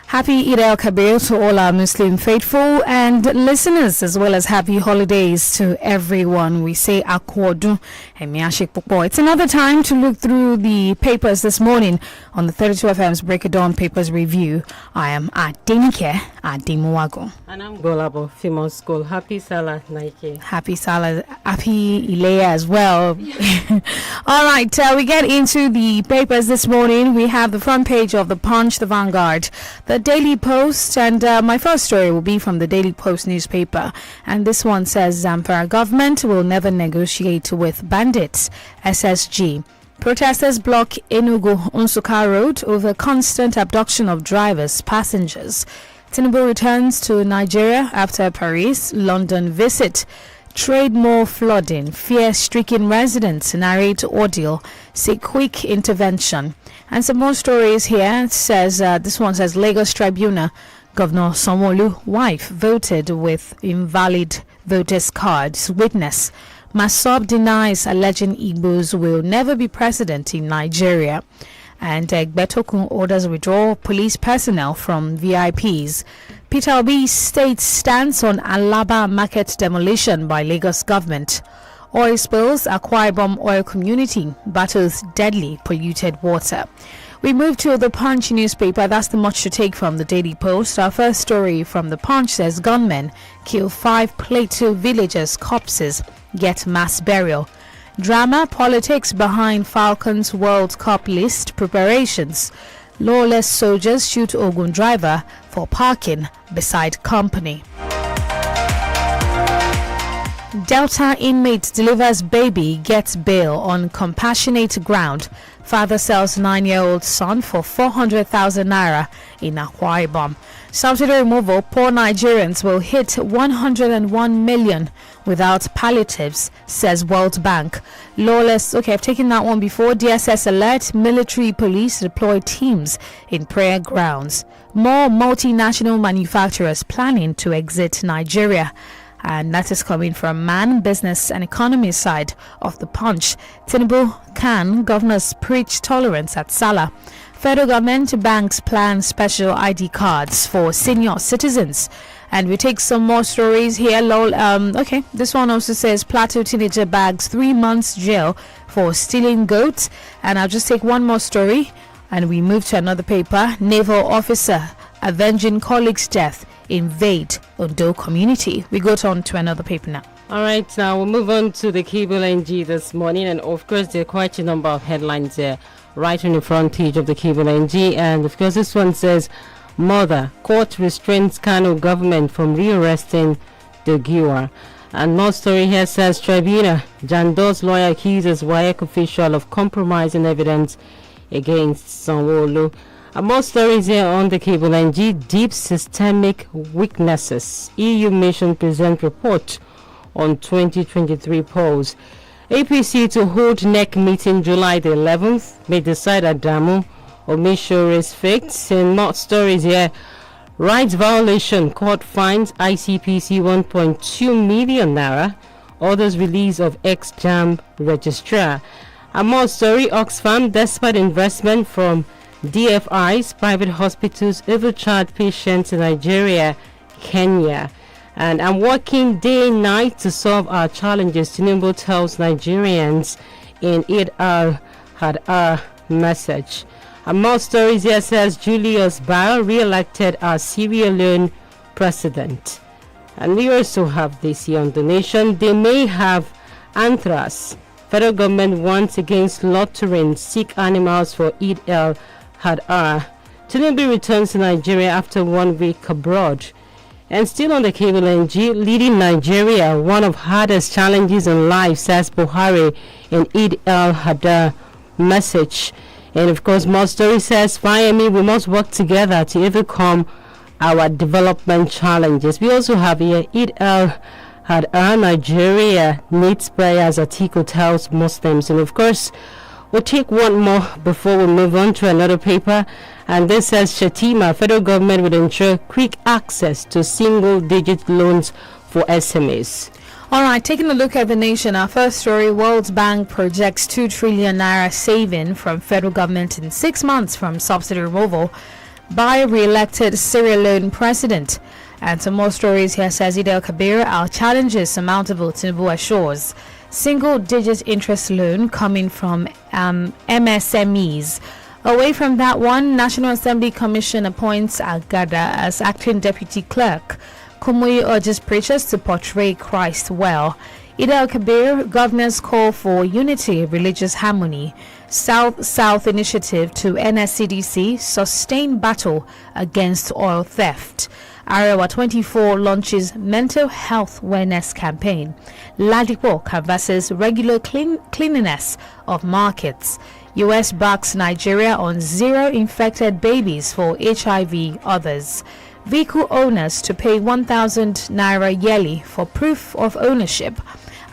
Happy INT'L Kabir to all our Muslim faithful and listeners, as well as happy holidays to everyone. We say Akwodu and Miashik Popo. It's another time to look through the papers this morning on the 32 FM's Break of Dawn Papers Review. I am at DENIKE&GBOLABO. And I'm Golabo, Female School. Happy Salah, Nike. Happy Salah, happy Ilea as well. All right, we get into the papers this morning. We have the front page of the Punch, the Vanguard, the Daily Post, and my first story will be from the Daily Post newspaper. And this one says Zamfara government will never negotiate with bandits. SSG. Protesters block Enugu-Nsukka Road over constant abduction of drivers, passengers. Tinubu returns to Nigeria after Paris-London visit. Trade more flooding, fear-stricken residents narrate ordeal, seek quick intervention. And some more stories here. It says, this one says Lagos Tribunal, Governor Sanwo-Olu wife voted with invalid voters' cards. Witness, Masob denies alleging Igbos will never be president in Nigeria. And Betokun orders withdrawal police personnel from VIPs. Peter Obi states stance on Alaba market demolition by Lagos government. Oil spills, Akwa Ibom oil community battles deadly polluted water. We move to the Punch newspaper. That's the much to take from the Daily Post. Our first story from the Punch says gunmen kill 5 Plateau villagers' corpses, get mass burial. Drama, politics behind Falcons World Cup list preparations. Lawless soldiers shoot Ogun driver for parking beside company. Delta inmate delivers baby, gets bail on compassionate ground. Father sells 9-year-old son for 400,000 naira in Akwa Ibom. Subsidy removal, poor Nigerians will hit 101 million without palliatives, says World Bank. Lawless, okay, I've taken that one before. DSS alert, military police deploy teams in prayer grounds. More multinational manufacturers planning to exit Nigeria. And that is coming from Man, Business and Economy side of the Punch. Tinubu, can governors preach tolerance at Salah? Federal government banks plan special ID cards for senior citizens. And we take some more stories here. Okay, this one also says Plateau teenager bags 3 months jail for stealing goats. And I'll just take one more story and we move to another paper. Naval officer avenging colleague's death invade Ondo community. We go on to another paper now. All right, now we'll move on to the Cable NG this morning. And of course, there are quite a number of headlines there right on the front page of the Cable NG. And of course, this one says, Mother, court restrains Kano government from rearresting the Giwa. And more story here says, Tribunal, Jando's lawyer accuses WAEC official of compromising evidence against Sanwo-Olu. And more stories here on the Cable NG. Deep systemic weaknesses. EU mission present report on 2023 polls. APC to hold NEC meeting July the 11th. May decide Adamu or Mishore's fate. And more stories here. Rights violation. Court finds ICPC 1.2 million naira. Orders release of ex-JAM registrar. And more story. Oxfam, despite investment from DFIs, private hospitals overcharge patients in Nigeria, Kenya. And I'm working day and night to solve our challenges, Tinubu tells Nigerians in INT'L had our message. And more stories here says Julius Baal re-elected as Sierra Leone president. And we also have this here on the nation. They may have anthrax. Federal government warns against slaughtering sick animals for INT'L had Tinubu returns to Nigeria after 1 week abroad. And still on the Cable NG, leading Nigeria, one of hardest challenges in life, says Buhari in INT'L had message. And of course, more story says, Miami, we must work together to overcome our development challenges. We also have here INT'L had Nigeria needs prayers, Atiku tells Muslims. And of course, we'll take one more before we move on to another paper. And this says Shatima, federal government will ensure quick access to single-digit loans for SMEs. All right, taking a look at the nation, our first story, World Bank projects 2 trillion naira saving from federal government in 6 months from subsidy removal. by re-elected Sierra Leone president. And some more stories here, says INT'L Kabir. Our challenges surmountable, Tinubu assures. Single-digit interest loan coming from MSMEs. Away from that one, National Assembly Commission appoints Agada as acting deputy clerk. Kumuyi urges preachers to portray Christ well. INT'L Kabir, governors call for unity, religious harmony. South-South initiative to NSCDC, sustained battle against oil theft. Arewa 24 launches mental health awareness campaign. Ladipo canvasses regular cleanliness of markets. US backs Nigeria on 0 infected babies for HIV others. Vehicle owners to pay 1,000 naira yearly for proof of ownership.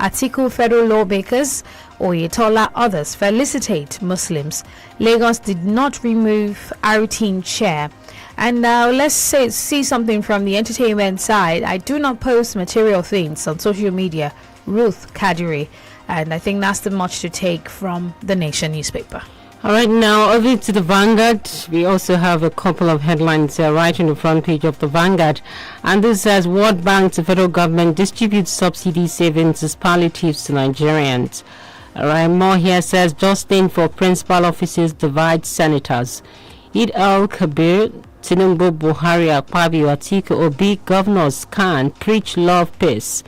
Atiku federal lawmakers, Oyetola others felicitate Muslims. Lagos did not remove routine chair. And now let's see something from the entertainment side. I do not post material things on social media. Ruth Kadiri. And I think that's the much to take from the Nation newspaper. All right, now over to the Vanguard. We also have a couple of headlines right on the front page of the Vanguard. And this says, World Bank to federal government distributes subsidy savings as palliatives to Nigerians. All right, more here says, Justin for principal offices divides senators. INT'L Kabir, Tinubu, Buhari, Akpabio, Atiku, Obi, governors can preach love, peace.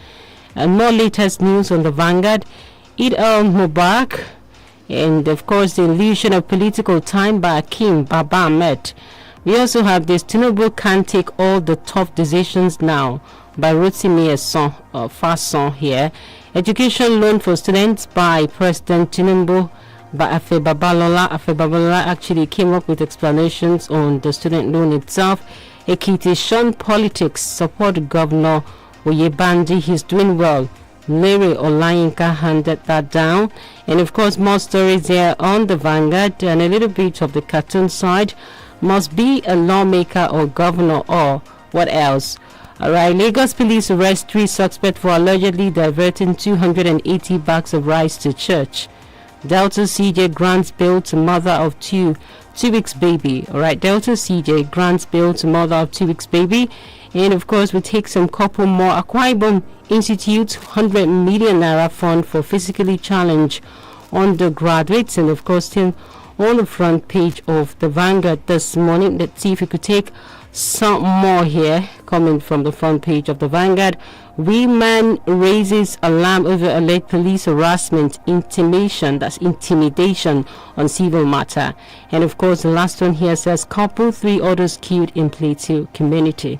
And more latest news on the Vanguard. INT'L Mubarak, and of course the illusion of political time by Akim Baba Ahmed. We also have this, Tinubu can't take all the tough decisions now, by Rotimi Fason here. Education loan for students by President Tinubu by Afe Babalola. Afe Babalola actually came up with explanations on the student loan itself. Ekiti shun politics, support Governor Oyebandi, he's doing well. Larry Olayinka handed that down. And of course more stories there on the Vanguard, and a little bit of the cartoon side. Must be a lawmaker or governor or what else? Alright, Lagos police arrest 3 suspects for allegedly diverting 280 bags of rice to church. Delta CJ grants bail to mother of 2 weeks baby. Alright, Delta CJ grants bail to mother of 2 weeks baby. And of course we take some couple more. Akwa Ibom Institute 100 million naira fund for physically challenged undergraduates. And of course still on the front page of the Vanguard this morning. Let's see if we could take some more here coming from the front page of the Vanguard. Woman raises alarm over alleged police harassment, intimidation on civil matter. And of course the last one here says couple 3 others killed in Plateau community.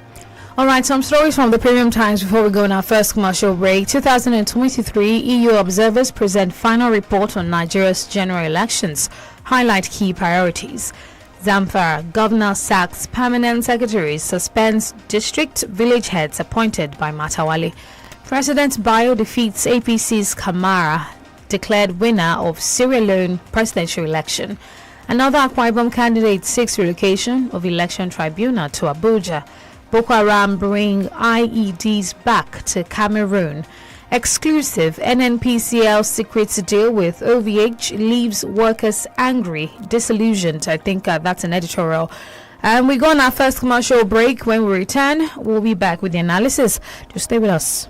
All right, some stories from the Premium Times before we go on our first commercial break. 2023 EU observers present final report on Nigeria's general elections. Highlight key priorities. Zamfara, governor sacks permanent secretaries, suspends district village heads appointed by Matawale. President Bayo defeats APC's Kamara, declared winner of Sierra Leone presidential election. Another Akwa Ibom candidate seeks relocation of election tribunal to Abuja. Boko Haram bring IEDs back to Cameroon. Exclusive, NNPCL secrets deal with OVH leaves workers angry, disillusioned. I think that's an editorial. And we go on our first commercial break. When we return, we'll be back with the analysis. Just stay with us.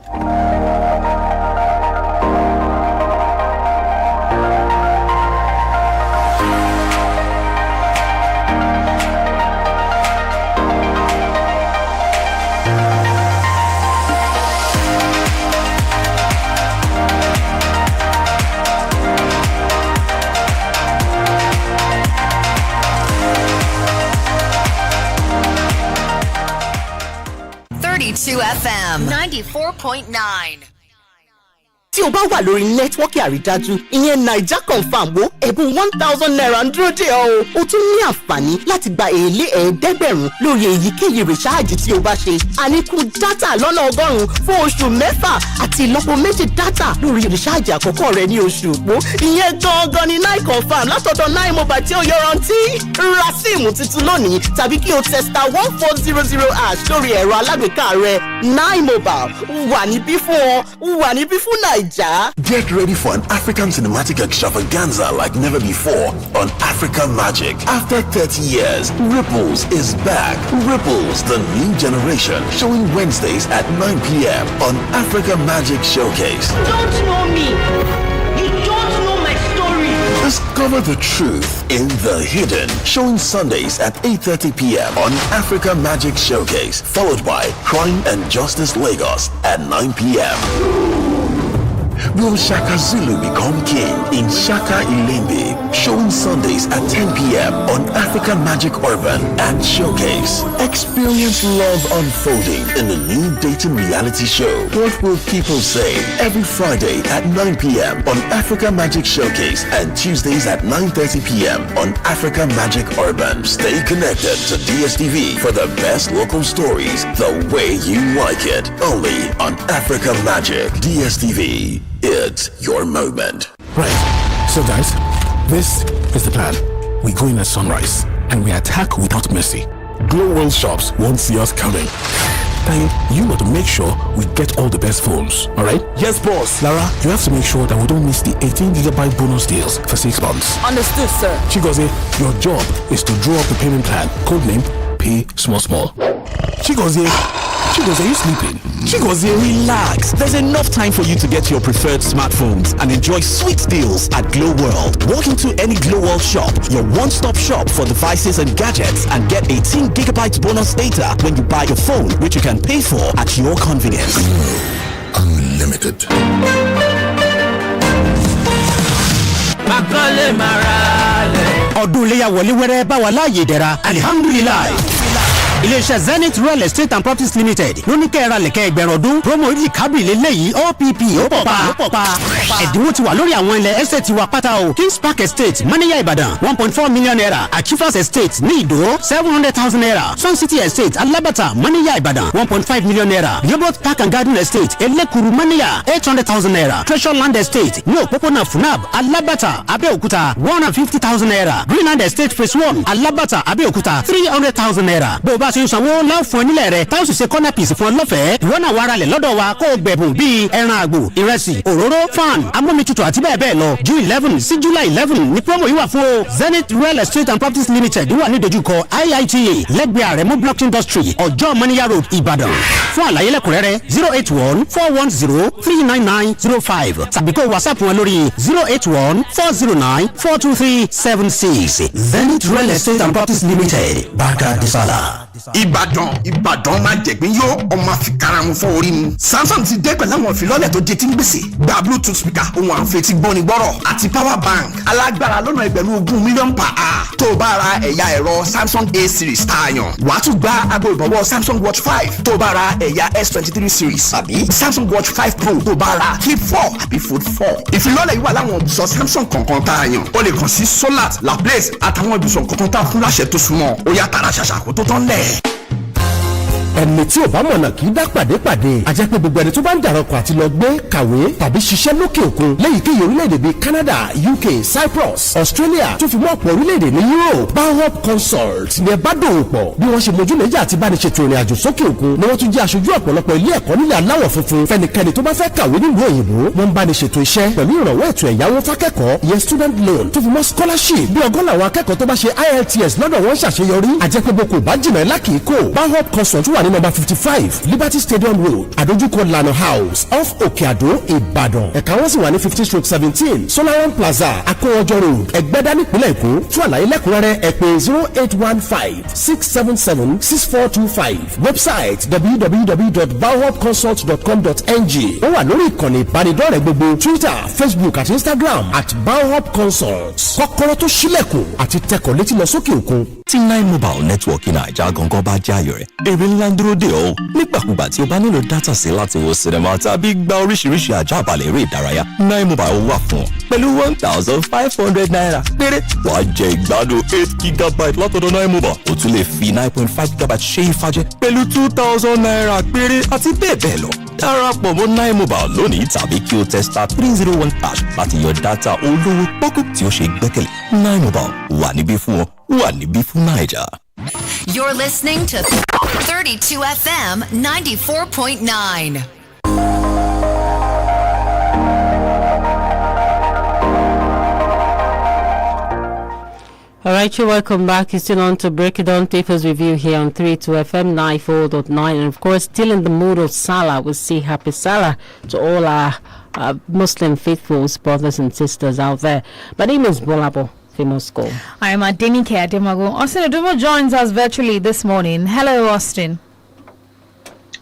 FM 94.9. tí o bá wà lórí nẹ́tíwọ́ọ̀kì àrídájú ìyẹn naija confam wo ẹ̀bùn 1,000 naira ń dúró dè ọ́ o tún ní àǹfààní láti gba èlé ẹ̀ẹ́dẹ́gbẹ̀rún lórí èyíkéyìí rìsáàjì tí o bá ṣe àníkún dátà lọ́nà 100 fún oṣù 6 àti ìlọ́po méjì dátà lórí rìsáàjì àkọ́kọ́ rẹ ní oṣù òpó ìyẹn gangan ni nine confam látọ̀dọ̀ nine mobile tí ó yọrantí ra síìmù tuntun lónìí tàbí kí o testa 1400 lórí ẹ̀rọ alágbèéká rẹ. Nine mobile wà níbí fún ọ wà níbí fún Nàìjíríà. Naija. Get ready for an African cinematic extravaganza like never before on Africa Magic. After 30 years, Ripples is back. Ripples, the new generation, showing Wednesdays at 9 p.m. on Africa Magic Showcase. You don't know me. You don't know my story. Discover the truth in the hidden. Showing Sundays at 8:30 p.m. on Africa Magic Showcase. Followed by Crime and Justice Lagos at 9 p.m. Will Shaka Zulu become king in Shaka Ilembe? Showing Sundays at 10 p.m. on Africa Magic Urban and Showcase. Experience love unfolding in the new dating reality show. What Will People Say? Every Friday at 9 p.m. on Africa Magic Showcase and Tuesdays at 9:30 p.m. on Africa Magic Urban. Stay connected to DSTV for the best local stories the way you like it. Only on Africa Magic. DSTV. It's your moment. Right. So guys, this is the plan. We go in at sunrise and we attack without mercy. Glow World shops won't see us coming. Then you got to make sure we get all the best phones, alright? Yes, boss. Lara, you have to make sure that we don't miss the 18GB bonus deals for 6 months. Understood, sir. Chigozie, your job is to draw up the payment plan. Codename Pay Small Small. Chigozie, are you sleeping? Chigozie, relax. There's enough time for you to get your preferred smartphones and enjoy sweet deals at Glow World. Walk into any Glow World shop, your one-stop shop for devices and gadgets, and get 18GB bonus data when you buy your phone, which you can pay for at your convenience. Unlimited. ọdún iléyá wọlé wẹ́rẹ́ bá wà láàyè ìdẹ̀ra alihamdulilayi. iléeṣẹ́ Zenith Real Estate and Properties Limited ló ní kẹ́ẹ̀rẹ́ lẹ̀kẹ́ ẹgbẹ̀rún ọdún promo ìdí kábìrì lélẹ́yìí OPP ó pọ̀ pa. ẹ̀dínwó ti wà lórí àwọn ilẹ̀ estate wa pátá o. Kings Park Estate Maniya Ìbàdàn 1.4 million naira. Achievers Estate ní Ìdó 700,000 naira. Sun City Estate Alabata Maniya Ìbàdàn 1.5 million naira. Yobot Park and Garden Estate Elekuru Maniya 800,000 naira. Treasure Land Estate ní òpópónà Funab Alabata Abẹ́òkúta 150,000 naira. Greenland Estate Phase 1 Alabata Abẹ́òkúta 300,000 naira. bó o bá ṣe ń sanwó láǹfọ̀ọ́ nílẹ̀ rẹ̀ táwọn sì ṣe corner piece fún ọ lọ́fẹ̀ẹ́. ìwọ náà wàá ralẹ̀ lọ́dọ̀ wa kó o gbẹ̀bùn bíi ẹran àgbò ìrẹsì òróró fan amómitutù àti bẹ́ẹ̀ bẹ́ẹ̀ lọ. June 11 sí July 11 ní promo yìí wà fún o. Zenith Real Estate and Properties Limited wà ní dojúkọ IITA lẹ́gbẹ̀ẹ́ Àrẹ̀mú Block Industry Ọjọ́ Mọ́níyà Road Ìbàdàn. fún àlàyé lẹ́kùnrẹ́rẹ́ 081-410-39905 tàbí kó WhatsApp wọn lórí 081-409-42376. Zenith Real Estate and Properties Limited Baka Disala. Ìbàdàn máa jẹ̀gbín yó ọmọ àfikàrà wọn fọ́ orí ni. Samsung ti dé pẹ̀lú àwọn ìfilọ́lẹ̀ tó jẹ tí ń gbèsè. Gba Bluetooth speaker ohun àǹfẹ̀tì gbọ́ni gbọ́rọ̀ àti power bank alágbára lọ́nà ẹgbẹ̀rún 20 mílíọ̀nù pa á. Tó o bá ra ẹ̀yà ẹ̀rọ Samsung A series tààyàn. Wàá tún gba aago ìbọ̀wọ́ Samsung Watch 5 tó o bá ra ẹ̀yà S23 series àbí Samsung Watch 5 Pro tó o bá ra Flip 4 àbí Fold 4. Ìfilọ́lẹ̀ yìí wà láwọn ibùsọ̀ Samsung kọ̀ọ̀kan tààyàn. O lè kàn sí Solat, Laplace àtàwọn ibùsọ̀ kọ̀ọ̀kan tá a fún láṣẹ tó súnmọ́. Ó yá tààrà ṣàṣà kó tó tán lẹ̀. ẹni tí ò bá mọ̀nà kì í dá pàdépàdé àjẹ́ pé gbogbo ẹni tó bá ń dàrọ̀kọ̀ àti lọ gbé kàwé tàbí ṣiṣẹ́ lókè òkun léyìíkéyìí orílẹ̀-èdè bíi Canada, UK, Cyprus, Australia tó fi mọ́ ọ̀pọ̀ orílẹ̀-èdè ní Europe. Bawop Consult ni ẹ bá dòwò pọ̀ bí wọ́n ṣe mójú méjì àti bá ní ṣètò ìrìn àjò sókè òkun ni wọ́n tún jẹ́ aṣojú ọ̀pọ̀lọpọ̀ ilé ẹ̀kọ́ nílẹ̀ aláwọ̀ funfun fẹ́nikẹ́ni tó bá fẹ́ kàwé nílùú òyìnbó. wọ́n bá ní ṣètò iṣẹ́ pẹ̀lú ìrànwọ́ ètò ẹ̀yáwó fákẹ́kọ̀ọ́ ìyẹn student loan tó fi mọ́ scholarship bí ọgọ́n làwọn akẹ́kọ̀ọ́ tó bá ṣe IELTS lọ́dọ̀ wọn ṣàṣeyọrí àjẹpẹ́ boko bá jìnnà lákìíkò. Bawop Consult wà ní number 55 Liberty Stadium Road àdójúkọ Lano House off Òkè-Àdó Ìbàdàn. ẹ̀ka wọn sì wà ní 50/17 Solaran Plaza Akówọjọ Road Ẹ̀gbẹ́dá nípínlẹ̀ Èkó. fún àlàyé lẹ́kùnrẹ́rẹ́ ẹ pè 0815-677-6425 website www.bawopconsult.com.ng. ó wà lórí ìkànnì ìbánidọ́rẹ̀ẹ́ gbogbo Twitter, Facebook àti Instagram @Bawop Consult. kọ́kọ́rọ́ tó ṣílẹ̀kùn àti tẹkọ̀ létí lọ sókè òkun. tí 9 mobile network Naija gangan bá jẹ́ ayọ̀ rẹ̀ èrè ńlá ń dúró dè ọ́ nígbàkúgbà tí o bá nílò dátà sí láti wo sinimá tàbí gba oríṣiríṣi àjàbalẹ̀ eré ìdárayá 9 mobile wà fún ọ pẹ̀lú 1,500 naira péré wàá jẹ ìgbádùn 8GB látọ̀dọ̀ 9 mobile o tún lè fi 9.5GB ṣe ìfàjẹ pẹ̀lú 2,000 naira péré àti bẹ́ẹ̀ bẹ́ẹ̀ lọ darapọ̀ mọ́ 9 mobile lónìí tàbí kí o tẹ *301# láti yan dátà olówó pọ́kú tí o ṣe gbẹ́kẹ̀lé 9 mobile wà níbí fún ọ wà níbí fún Naija. You're listening to 32 FM 94.9. All right, you're welcome back. You're still on to Break It Down Papers Review here on 32 FM 94.9. And of course, still in the mood of Salah, we'll say happy Salah to all our Muslim faithfuls, brothers and sisters out there. My name is Bolabo, famous school. I am DENIKE&GBOLABO. Austin Adumo joins us virtually this morning. Hello, Austin.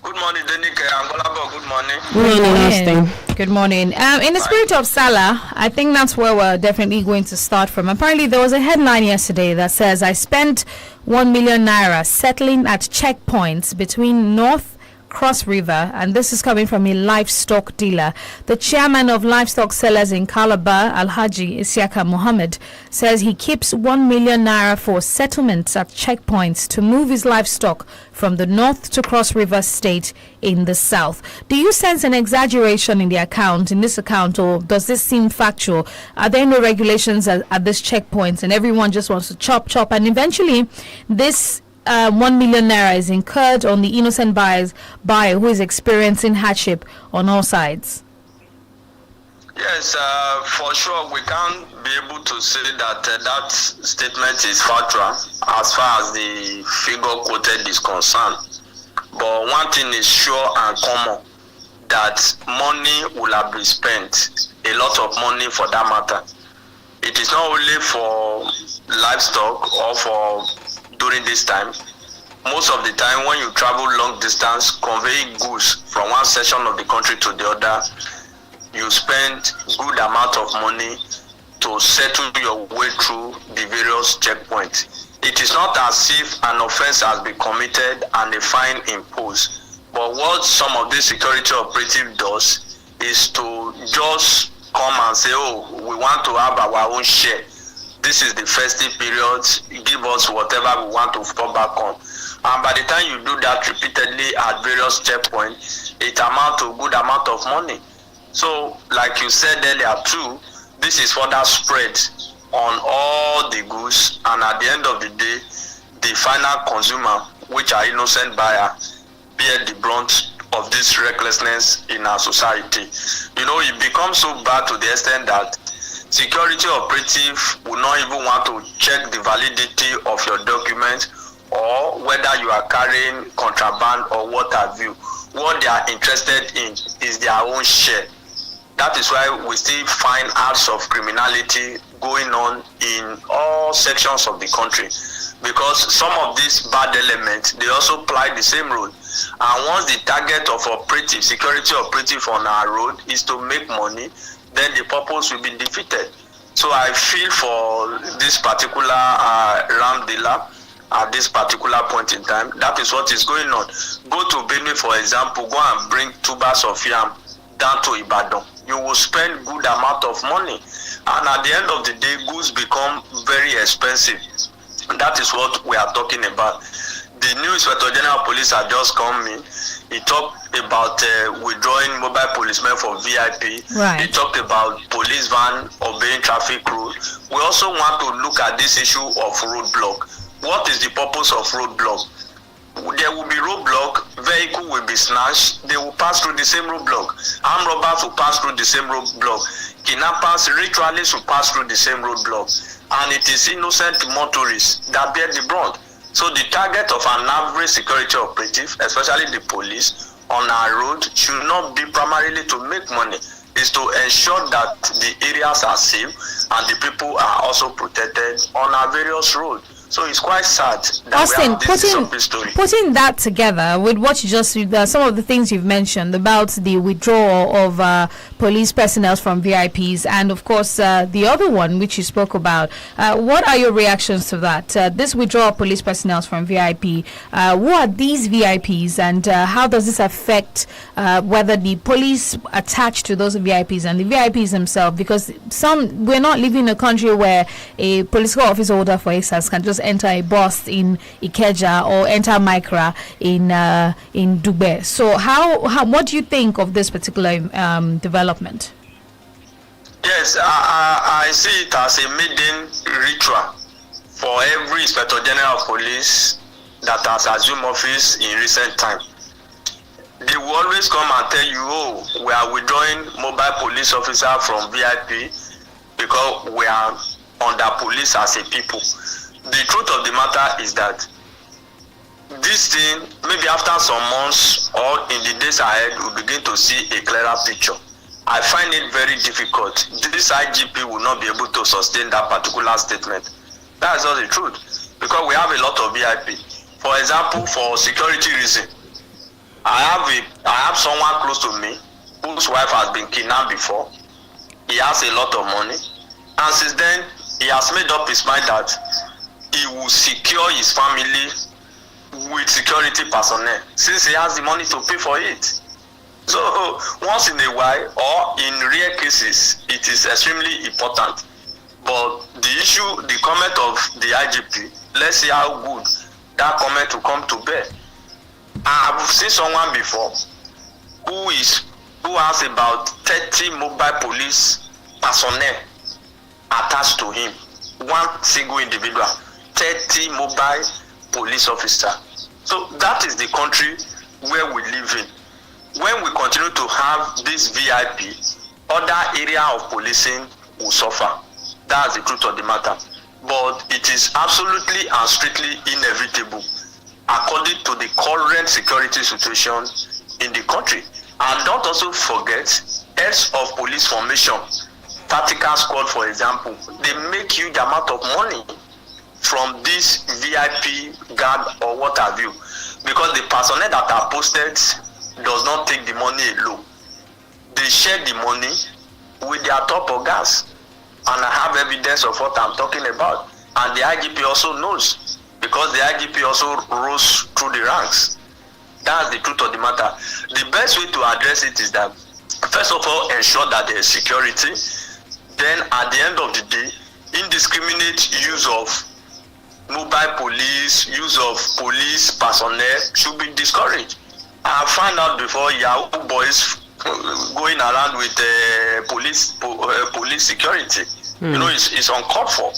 Good morning, DENIKE&GBOLABO. Good morning. Good morning, Austin. Good morning. In the spirit of Salah, I think that's where we're definitely going to start from. Apparently, there was a headline yesterday that says, I spent 1 million naira settling at checkpoints between North Cross River, and this is coming from a livestock dealer. The chairman of livestock sellers in Calabar, Alhaji Isiaka Mohammed, says he keeps 1 million naira for settlements at checkpoints to move his livestock from the north to Cross River State in the south. Do you sense an exaggeration in this account, or does this seem factual? Are there no regulations at this checkpoints and everyone just wants to chop, and eventually this 1 million naira is incurred on the innocent buyer who is experiencing hardship on all sides? Yes, for sure, we can't be able to say that that statement is factual as far as the figure quoted is concerned. But one thing is sure and common, that money will have been spent, a lot of money for that matter. It is not only for livestock or for during this time. Most of the time when you travel long distance conveying goods from one section of the country to the other, you spend good amount of money to settle your way through the various checkpoints. It is not as if an offense has been committed and a fine imposed, but what some of this security operative does is to just come and say, oh, we want to have our own share. This is the festive period, give us whatever we want to fall back on. And by the time you do that repeatedly at various checkpoints, it amounts to a good amount of money. So, like you said earlier too, this is further spread on all the goods, and at the end of the day, the final consumer, which are innocent buyer, bear the brunt of this recklessness in our society. You know, it becomes so bad to the extent that security operative will not even want to check the validity of your document or whether you are carrying contraband or what have you. What they are interested in is their own share. That is why we still find acts of criminality going on in all sections of the country, because some of these bad elements, they also ply the same road. And once the target of security operative on our road is to make money, then the purpose will be defeated. So I feel for this particular ram dealer at this particular point in time, that is what is going on. Go to Benue, for example, go and bring 2 bags of yam down to Ibadan. You will spend good amount of money, and at the end of the day, goods become very expensive. That is what we are talking about. The new Inspector General of Police had just come in. He talked about withdrawing mobile policemen for VIP. Right. He talked about police van obeying traffic rules. We also want to look at this issue of roadblock. What is the purpose of roadblock? There will be roadblock, vehicle will be snatched, they will pass through the same roadblock. Armed robbers will pass through the same roadblock. Kidnappers, ritualists will pass through the same roadblock. And it is innocent motorists that bear the brunt. So the target of an average security operative, especially the police, on our road should not be primarily to make money. Is to ensure that the areas are safe and the people are also protected on our various roads. So it's quite sad that Austin, we have this story. Putting that together with what you just some of the things you've mentioned about the withdrawal of police personnel from VIPs, and of course the other one which you spoke about, what are your reactions to that? This withdrawal of police personnel from VIP, who are these VIPs, and how does this affect whether the police attach to those VIPs and the VIPs themselves? Because we're not living in a country where a political office holder, for instance, can just enter a bus in Ikeja or enter Micra in Dugbe. So how what do you think of this particular development? Yes, I see it as a maiden ritual for every Inspector General of Police that has assumed office in recent time. They will always come and tell you, oh, we are withdrawing mobile police officer from VIP because we are under police as a people. The truth of the matter is that this thing, maybe after some months or in the days ahead, we'll begin to see a clearer picture. I find it very difficult. This IGP will not be able to sustain that particular statement. That is not the truth, because we have a lot of VIP. For example, for security reason, I have someone close to me whose wife has been kidnapped before. He has a lot of money, and since then he has made up his mind that he will secure his family with security personnel since he has the money to pay for it. So once in a while, or in rare cases, it is extremely important. But the issue, the comment of the IGP, let's see how good that comment will come to bear. I have seen someone before who has about 30 mobile police personnel attached to him. One single individual, 30 mobile police officer. So that is the country where we live in. When we continue to have this VIP, other area of policing will suffer. That's the truth of the matter. But it is absolutely and strictly inevitable according to the current security situation in the country. And don't also forget, heads of police formation, tactical squad for example, they make huge amount of money from this VIP guard or what have you, because the personnel that are posted does not take the money alone. They share the money with their top organs, and I have evidence of what I'm talking about. And the IGP also knows, because the IGP also rose through the ranks. That's the truth of the matter. The best way to address it is that, first of all, ensure that there is security. Then at the end of the day, indiscriminate use of mobile police, use of police personnel should be discouraged. I found out before Yahoo boys going around with police security. You know, it's uncalled for.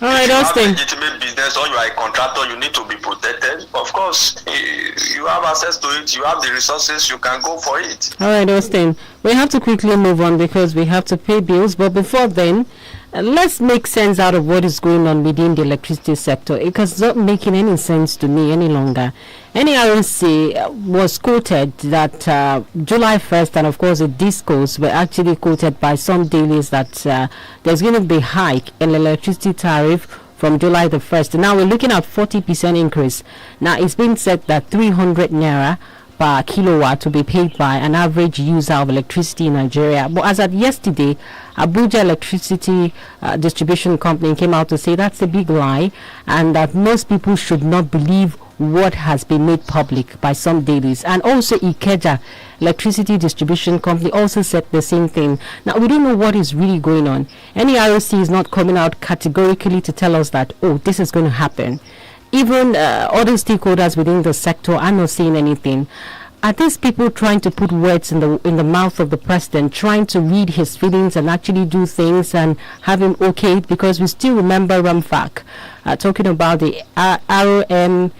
All right, if you have legitimate business or you are a contractor, you need to be protected. Of course, you have access to it, you have the resources, you can go for it. All right, Austin, we have to quickly move on because we have to pay bills. But before then, let's make sense out of what is going on within the electricity sector, because it's not making any sense to me any longer. NERC was quoted that July 1st, and of course the discos were actually quoted by some dailies that there's going to be a hike in electricity tariff from July the 1st. Now we're looking at 40% increase. Now it's been said that 300 naira per kilowatt to be paid by an average user of electricity in Nigeria. But as of yesterday, Abuja Electricity Distribution Company came out to say that's a big lie, and that most people should not believe what has been made public by some dailies. And also Ikeja Electricity Distribution Company also said the same thing. Now we don't know what is really going on. NERC is not coming out categorically to tell us that, oh, this is going to happen. Even other stakeholders within the sector are not saying anything. Are these people trying to put words in the mouth of the president, trying to read his feelings and actually do things and have him okayed? Because we still remember Ramfak talking about the RMFAC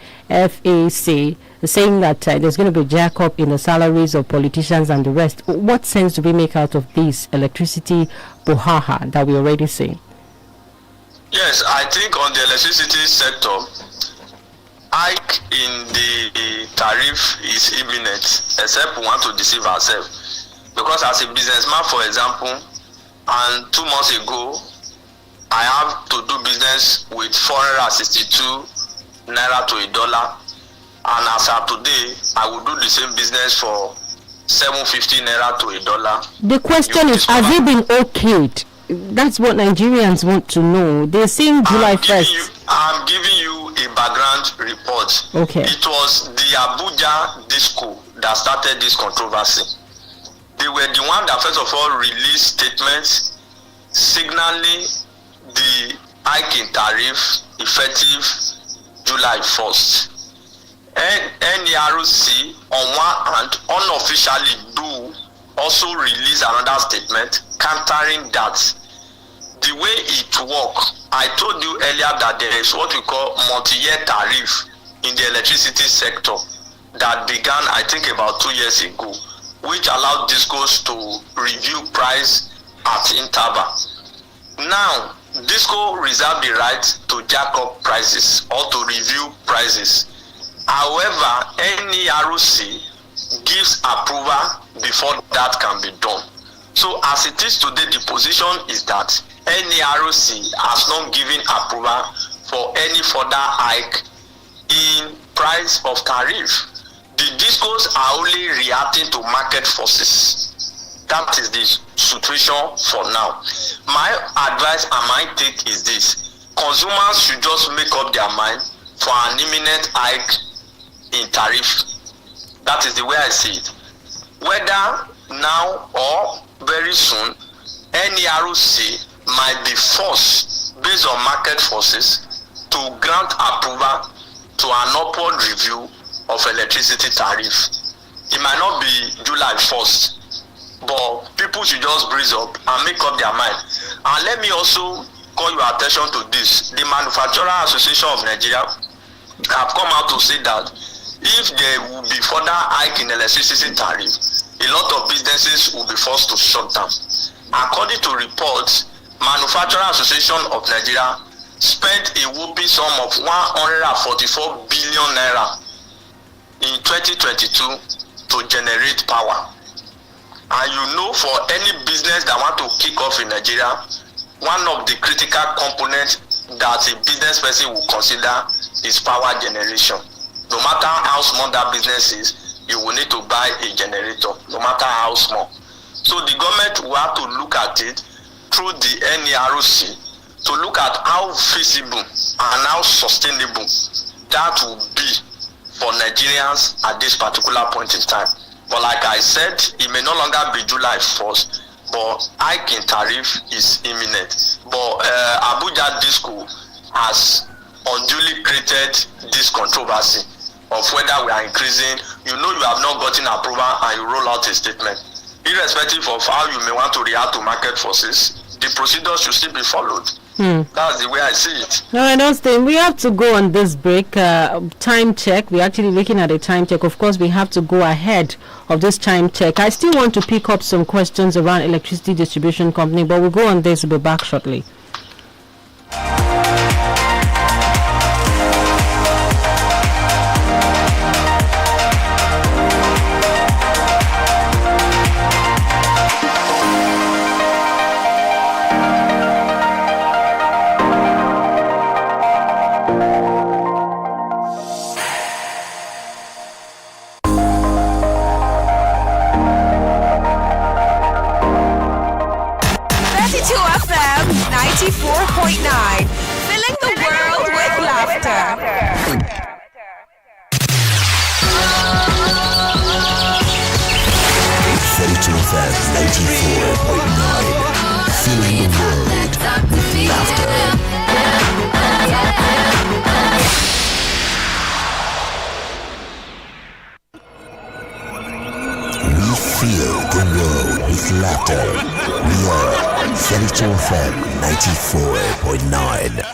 saying that there's going to be a jack up in the salaries of politicians and the rest. What sense do we make out of this electricity brouhaha that we already see? Yes, I think on the electricity sector, hike in the tariff is imminent, except we want to deceive ourselves. Because as a businessman, for example, and 2 months ago, I have to do business with 462 naira to $1, and as of today, I will do the same business for 750 naira to $1. The question is, has it been okayed? That's what Nigerians want to know. They're saying July 1st. I'm giving you a background report. Okay. It was the Abuja Disco that started this controversy. They were the one that first of all released statements signaling the hike in tariff effective July 1st. And NERC on one hand unofficially also released another statement countering that. The way it works, I told you earlier that there is what we call multi-year tariff in the electricity sector that began, I think, about 2 years ago, which allowed discos to review price at interval. Now, Disco reserve the right to jack up prices or to review prices. However, any ROC gives approval before that can be done. So as it is today, the position is that any ROC has not given approval for any further hike in price of tariff. The Discos are only reacting to market forces. That is the situation for now. My advice and my take is this: consumers should just make up their mind for an imminent hike in tariff. That is the way I see it. Whether now or very soon, any ROC might be forced, based on market forces, to grant approval to an upward review of electricity tariff. It might not be July 1st, but people should just breeze up and make up their mind. And let me also call your attention to this. The Manufacturer Association of Nigeria have come out to say that if there will be further hike in electricity tariff, a lot of businesses will be forced to shut down. According to reports, Manufacturer Association of Nigeria spent a whopping sum of 144 billion naira in 2022 to generate power. And you know, for any business that want to kick off in Nigeria, one of the critical components that a business person will consider is power generation. No matter how small that business is, you will need to buy a generator, no matter how small. So the government will have to look at it through the NEROC to look at how feasible and how sustainable that will be for Nigerians at this particular point in time. But like I said, it may no longer be July 1st, but hike in tariff is imminent. But Abuja Disco has unduly created this controversy of whether we are increasing. You know, you have not gotten approval and you roll out a statement. Irrespective of how you may want to react to market forces, the procedure should still be followed. That's the way I see it. No, I don't think we have to go on this break. Time check. We're actually looking at a time check. Of course, we have to go ahead of this time check. I still want to pick up some questions around electricity distribution company, but we'll go on this. We'll be back shortly. Filling the world with laughter. Filling the world with laughter. We fill the world with laughter. We are 32 FM 94.9.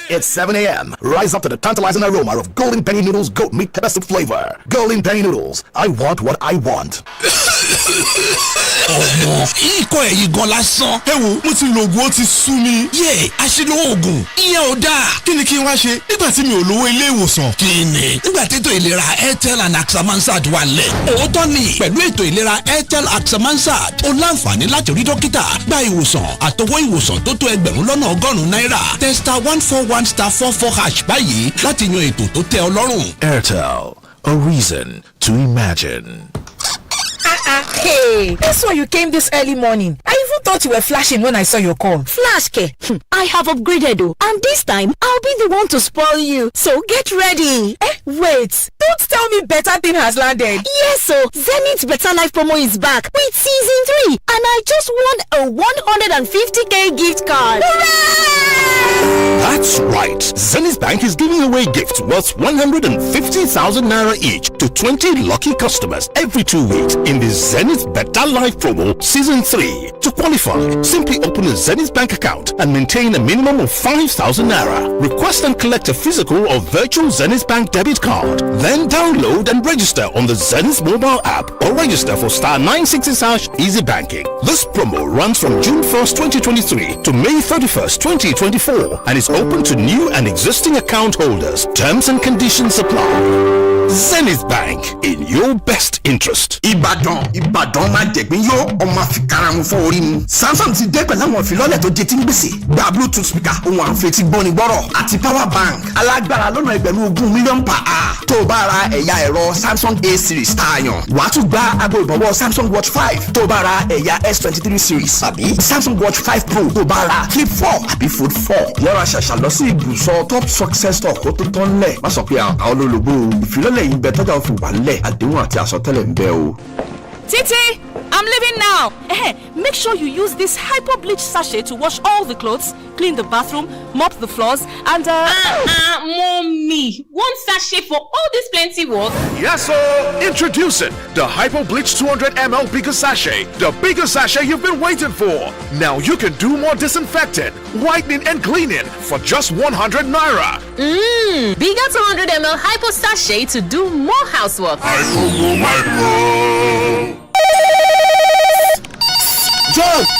It's 7 a.m. Rise up to the tantalizing aroma of Golden Penny Noodles goat meat pepper soup flavor. Golden Penny Noodles. I want what I want. ọmọ ikọ̀ ẹ̀yìn gan lásán. ẹ wo mo ti lo oògùn ó ti sú mi. yé àṣìlò oògùn ìyẹn ò dáa. kí ni kí n wá ṣe nígbà tí mi ò lówó ilé ìwòsàn. kí ni nígbà tí ètò ìlera Airtel and Axamansard wà lẹ̀. òótọ́ ni pẹ̀lú ètò ìlera Airtel Axamansard o láǹfààní láti rí dókítà gba ìwòsàn àtọwọ́ ìwòsàn tó tó ẹgbẹ̀rún lọ́nà ọgọ́rùn-ún náírà. testa 141*44# báyìí láti yan ètò tó tẹ́ ọ lọ́rùn. Airtel, a reason to imagine. Hey, that's why you came this early morning. I even thought you were flashing when I saw your call. Flash, Ke. I have upgraded, and this time I'll be the one to spoil you. So get ready. Wait, don't tell me better thing has landed. Yes, so Zenith Better Life promo is back with season 3, and I just won a 150k gift card. Hooray! That's right. Zenith Bank is giving away gifts worth 150,000 naira each to 20 lucky customers every 2 weeks in the Zenith Better Life promo season 3. To qualify, simply open a Zenith Bank account and maintain a minimum of 5,000 naira. Request and collect a physical or virtual Zenith Bank debit card. Then download and register on the Zenith mobile app or register for star 960 easy banking. This promo runs from June 1st, 2023 to May 31st, 2024 and is open to new and existing account holders. Terms and conditions apply. Zenith Bank, in your best interest. Ìbàdàn máa jẹ̀gbín yó ọmọ àfikàràmù fọ́ orí mu. Samsung ti dé pẹ̀lú àwọn ìfilọ́lẹ̀ tó jẹ tí ń gbèsè. Gba Bluetooth speaker ohun àǹfẹ̀tì gbọ́ni gbọ́rọ̀ àti power bank alágbára lọ́nà ẹgbẹ̀rún 20 mílíọ̀nù per hour. Tó o bá ra ẹ̀yà ẹ̀rọ Samsung A series tá a yàn. Wàá tún gba aago ìbọ̀wọ́ Samsung Watch 5 tó o bá ra ẹ̀yà S23 series àbí Samsung Watch 5 Pro tó o bá ra Flip 4 àbí Fold 4. Yọ̀rọ̀ ṣàṣà lọ sí ibùsọ̀ Top Success Store kó tó tán lẹ̀. Má sọ pé àwọn olólobó ìfilọ́lẹ̀ yìí bẹ tọ́jà òfin wà lẹ̀ àdéhùn àti àsọtẹ́lẹ̀ ń bẹ o. Titi, I'm leaving now. Make sure you use this hyper bleach sachet to wash all the clothes, clean the bathroom, mop the floors, and Mommy, one sachet for all this plenty work? Yes, sir. Introducing the Hypo Bleach 200 ml bigger sachet, the bigger sachet you've been waiting for. Now you can do more disinfecting, whitening, and cleaning for just 100 naira. Bigger 200 ml hypo sachet to do more housework.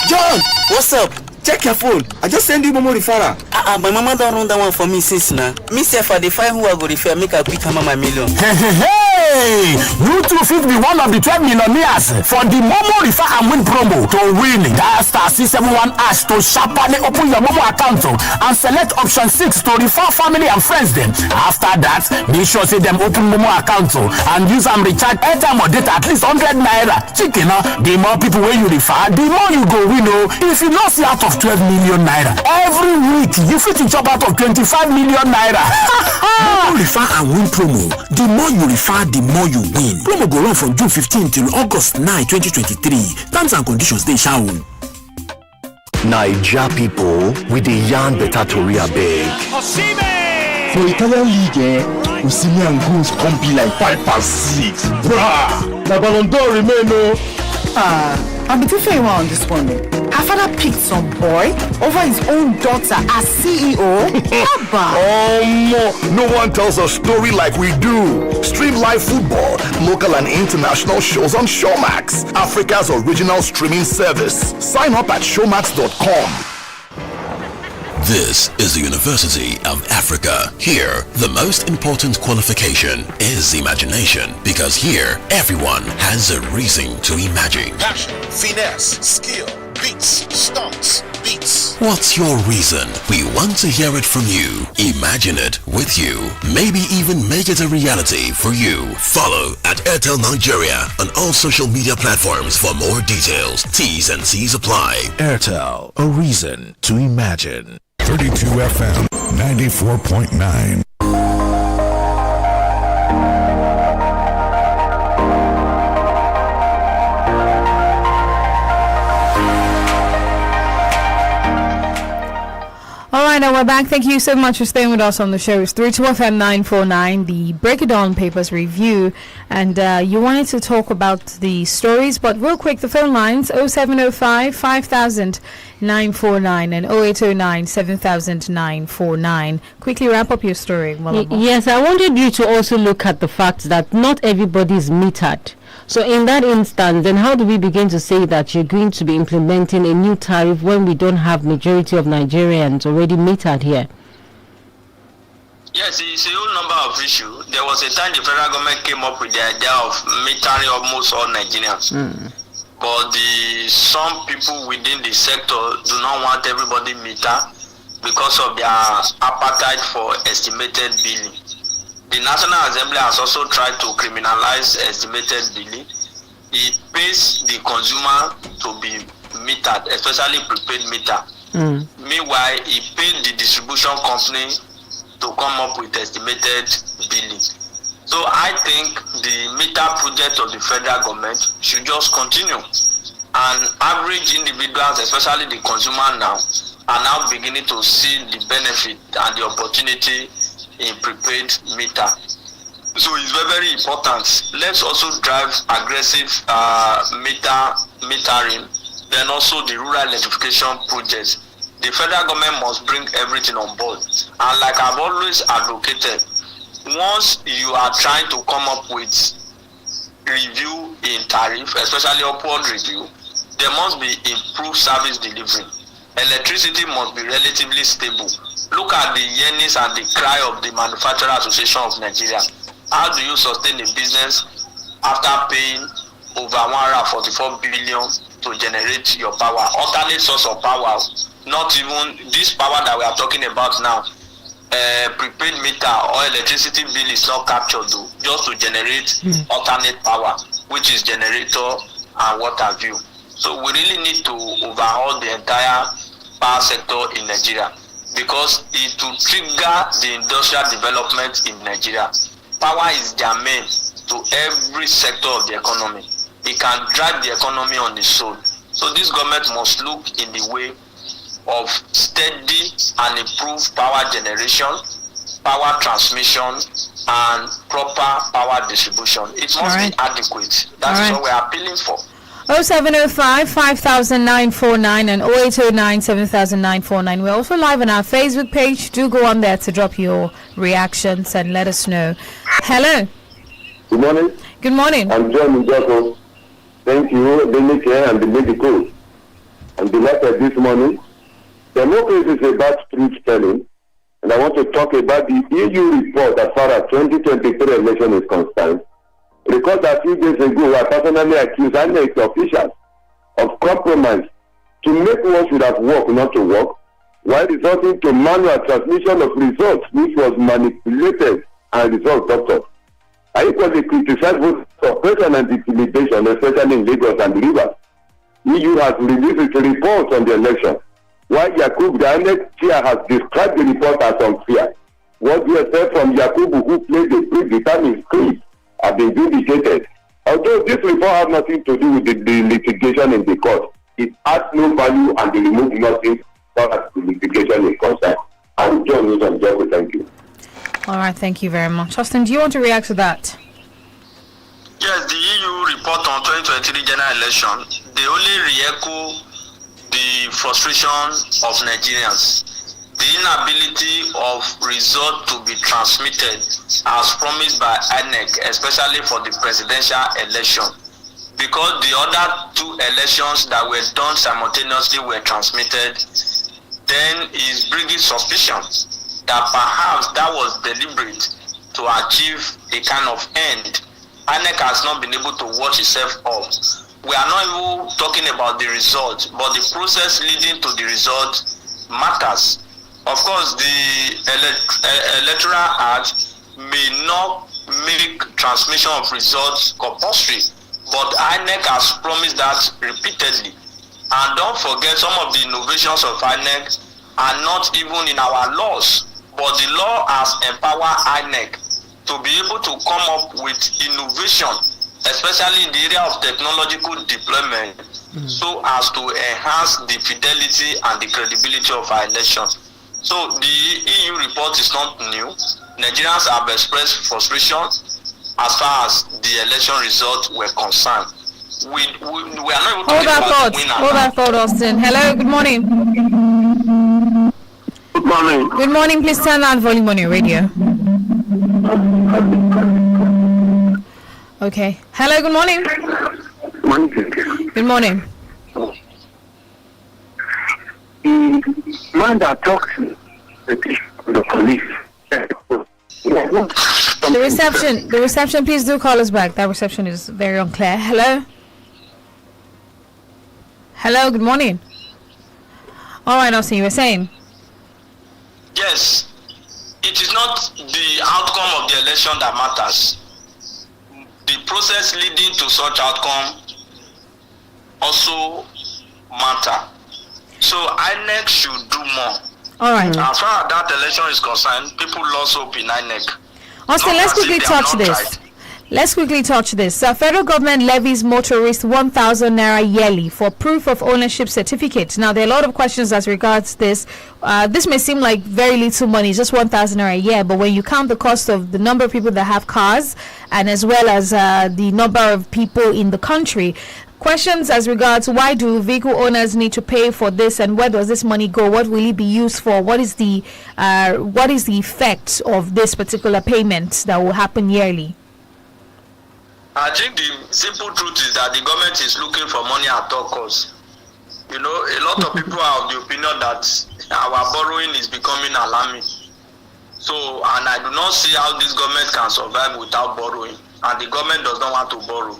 John, what's up? Check your phone. I just send you Momo referral. My mama don't run that one for me since now. Me say for the find who I go refer, make a quick hammer my million. Hey, you too fit be one of the 12 millionaires for the Momo Refer and Win promo. To win, dial star 671 # to sharply open your Momo account and select option 6 to refer family and friends them. After that, be sure say them open Momo account and use and recharge airtime or data at least 100 naira. Chicken, the more people when you refer, the more you go win. If you not see out of 12 million naira every week, you fit to chop out of 25 million naira. Momo Refer and Win promo. The more you refer, the more you win. Promo go run from June 15 till August 9, 2023. Terms and conditions dey shall. Naija people with the yarn better tori abeg. For Italian league, Osimhen goals come be like 5-6. Bruh, the Ballon d'Or remain I'm between fair on this one. Her father picked some boy over his own daughter as CEO. No one tells a story like we do. Stream live football, local and international shows on Showmax, Africa's original streaming service. Sign up at showmax.com. This is the University of Africa. Here, the most important qualification is imagination, because here, everyone has a reason to imagine. Passion, finesse, skill, beats, stunts, beats. What's your reason? We want to hear it from you. Imagine it with you. Maybe even make it a reality for you. Follow at INT'L Nigeria on all social media platforms for more details. T's and C's apply. INT'L, a reason to imagine. 32 FM 94.9. All right, now we're back. Thank you so much for staying with us on the show. It's 32 FM 949, the Break It Down Papers Review. And you wanted to talk about the stories, but real quick, the phone lines 0705 5000 949 and 0809 7000 949. Quickly wrap up your story. Yes, I wanted you to also look at the fact that not everybody is metered. So in that instance, then how do we begin to say that you're going to be implementing a new tariff when we don't have majority of Nigerians already metered here? Yes, it's a whole number of issues. There was a time the federal government came up with the idea of metering almost all Nigerians. But some people within the sector do not want everybody meter because of their appetite for estimated billing. The National Assembly has also tried to criminalize estimated billing. It pays the consumer to be metered, especially prepaid meter. Meanwhile, it paid the distribution company to come up with estimated billing. So I think the meter project of the federal government should just continue. and average individuals, especially the consumer now, are now beginning to see the benefit and the opportunity in prepaid meter. So it's very, very important. Let's also drive aggressive metering, then also the rural electrification projects. The federal government must bring everything on board. And like I've always advocated, once you are trying to come up with review in tariff, especially upward review, there must be improved service delivery. Electricity must be relatively stable. Look at the yearnings and the cry of the Manufacturer Association of Nigeria. How do you sustain a business after paying over 144 billion to generate your power? Alternate source of power, not even this power that we are talking about now. Prepaid meter or electricity bill is not captured though, just to generate alternate power, which is generator and what have you. So we really need to overhaul the entire power sector in Nigeria, because it will trigger the industrial development in Nigeria. Power is germane to every sector of the economy. It can drive the economy on its own. So this government must look in the way of steady and improved power generation, power transmission, and proper power distribution. It must be adequate. That is what we are appealing for. 0705 5949 and 0809 7949. We're also live on our Facebook page. Do go on there to drop your reactions and let us know. Hello. Good morning. Good morning. I'm John Njoko. Thank you, DENIKE and the medical. I'm delighted this morning. Democracy is about truth telling, and I want to talk about the EU report as far as 2023 election is concerned. Because a few days ago, I personally accused INEC officials of compromise to make what should have worked not to work, while resulting to manual transmission of results which was manipulated and result doctored. I equally criticize both suppression and intimidation, especially in Lagos and Rivers. EU has released its report on the election, while Yakubu, the INEC chair, has described the report as unfair. What we expect from Yakubu, who played a predetermined script, have been vindicated. Although this report has nothing to do with the litigation in the court, it adds no value and they remove nothing as far as the litigation is concerned. I'm John Newsom. Thank you. All right, thank you very much. Austin, do you want to react to that? Yes, the EU report on 2023 general election, they only re-echo the frustration of Nigerians. The inability of result to be transmitted as promised by INEC, especially for the presidential election, because the other two elections that were done simultaneously were transmitted, then is bringing suspicion that perhaps that was deliberate to achieve a kind of end. INEC has not been able to watch itself up. We are not even talking about the result, but the process leading to the result matters. Of course, the Electoral Act may not make transmission of results compulsory, but INEC has promised that repeatedly. And don't forget, some of the innovations of INEC are not even in our laws, but the law has empowered INEC to be able to come up with innovation, especially in the area of technological deployment, so as to enhance the fidelity and the credibility of our elections. So the EU report is not new. Nigerians have expressed frustration as far as the election results were concerned. We are not able to hold that thought, Austin. Hello, good morning. Good morning. Good morning. Please turn down volume on your radio. Okay. Hello, good morning. Good morning. The man that talks to the police. The reception, please do call us back. That reception is very unclear. Hello? Hello, good morning. All right, Austin, you were saying? Yes, it is not the outcome of the election that matters. The process leading to such outcome also matter. So INEC should do more. All right. As far as that election is concerned, people lost hope in INEC. Austin, let's quickly touch this. Let's quickly touch this. Federal government levies motorists 1,000 naira yearly for proof of ownership certificate. Now, there are a lot of questions as regards this. This may seem like very little money, just 1,000 naira a year, but when you count the cost of the number of people that have cars and as well as the number of people in the country, questions as regards why do vehicle owners need to pay for this, and where does this money go? What will it be used for? What is the effect of this particular payment that will happen yearly? I think the simple truth is that the government is looking for money at all costs. You know, a lot of people are of the opinion that our borrowing is becoming alarming. So, and I do not see how this government can survive without borrowing. And the government does not want to borrow.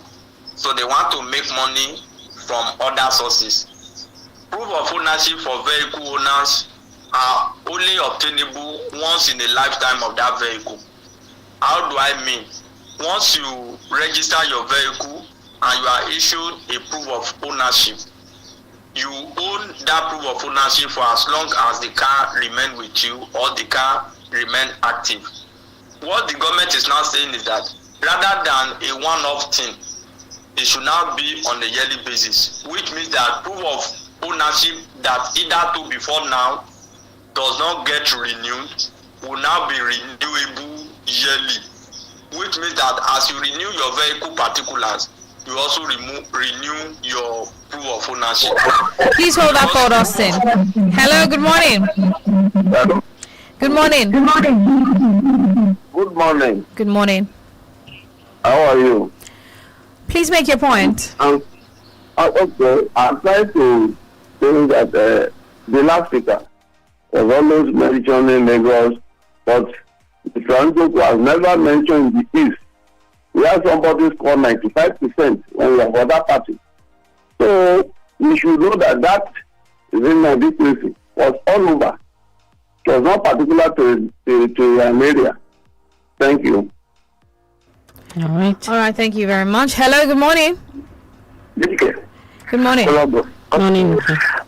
So they want to make money from other sources. Proof of ownership for vehicle owners are only obtainable once in a lifetime of that vehicle. How do I mean? Once you register your vehicle and you are issued a proof of ownership, you own that proof of ownership for as long as the car remains with you or the car remains active. What the government is now saying is that rather than a one-off thing, it should now be on a yearly basis, which means that proof of ownership that either before now does not get renewed will now be renewable yearly, which means that as you renew your vehicle particulars, you also renew your proof of ownership. Please hold that thought, Austin. Hello, good morning. Hello. Good morning. Good morning. Good morning. Good morning. How are you? Please make your point. Okay, I'm trying to say that the last speaker was always mentioning Lagos, but the Toronto has never mentioned the East. We have somebody score 95% when we have other party. So we should know that is in my difference was all over. It was not particular to an area. Thank you. All right. All right, thank you very much. Hello, good morning. Good morning. Hello. Morning.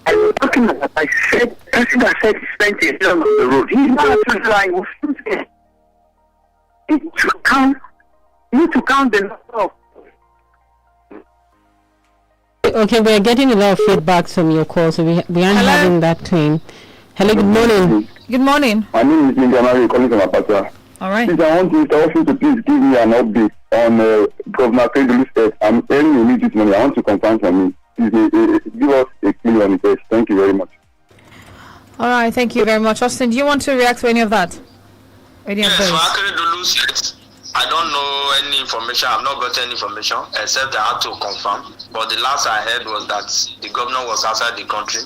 I was talking about, I said, person that said he spent a year on the road. He's not actually lying. You need to count the number of. Okay, we are getting a lot of feedback from your call, so we aren't having that claim. Hello, good morning. Good morning. My name is Ninja calling from Apacha. All right. Please, I want you to please give me an update on Governor Pedro's state. I'm earning you this money. I want to confirm for me. Please give us a clue on it. Thank you very much. All right, thank you very much. Austin, do you want to react to any of that? Yes, for Akeredolu State, I don't know any information. I've not got any information except I had to confirm. But the last I heard was that the governor was outside the country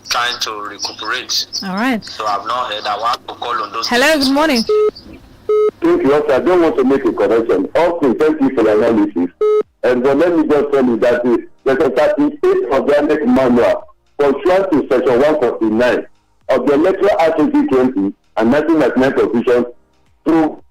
trying to recuperate. All right. So I've not heard. I want to call on those. Hello, good morning. Thank you, I don't want to make a correction. Also, thank you for the analysis. And then let me just tell you that there's a 38 organic manual pursuant to section 149 of the Electoral Act 2020 and 1999 provisions through.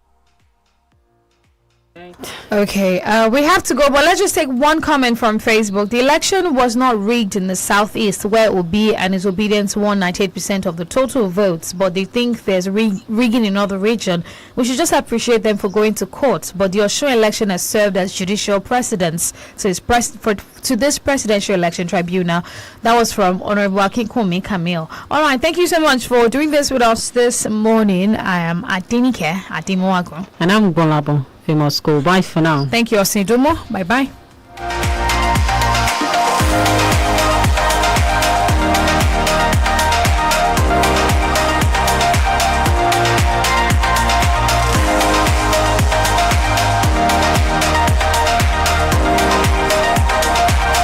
Okay, we have to go, but let's just take one comment from Facebook. The election was not rigged in the southeast, where Obi and his obedience won 98% of the total votes, but they think there's rigging in other region. We should just appreciate them for going to court. But the Osho election has served as judicial precedence to this presidential election tribunal. That was from Honorable Akinkumi Camille. All right, thank you so much for doing this with us this morning. I am DENIKE&GBOLABO. And I'm Golabo. Famous school. Bye for now. Thank you, Osidomo. Bye bye.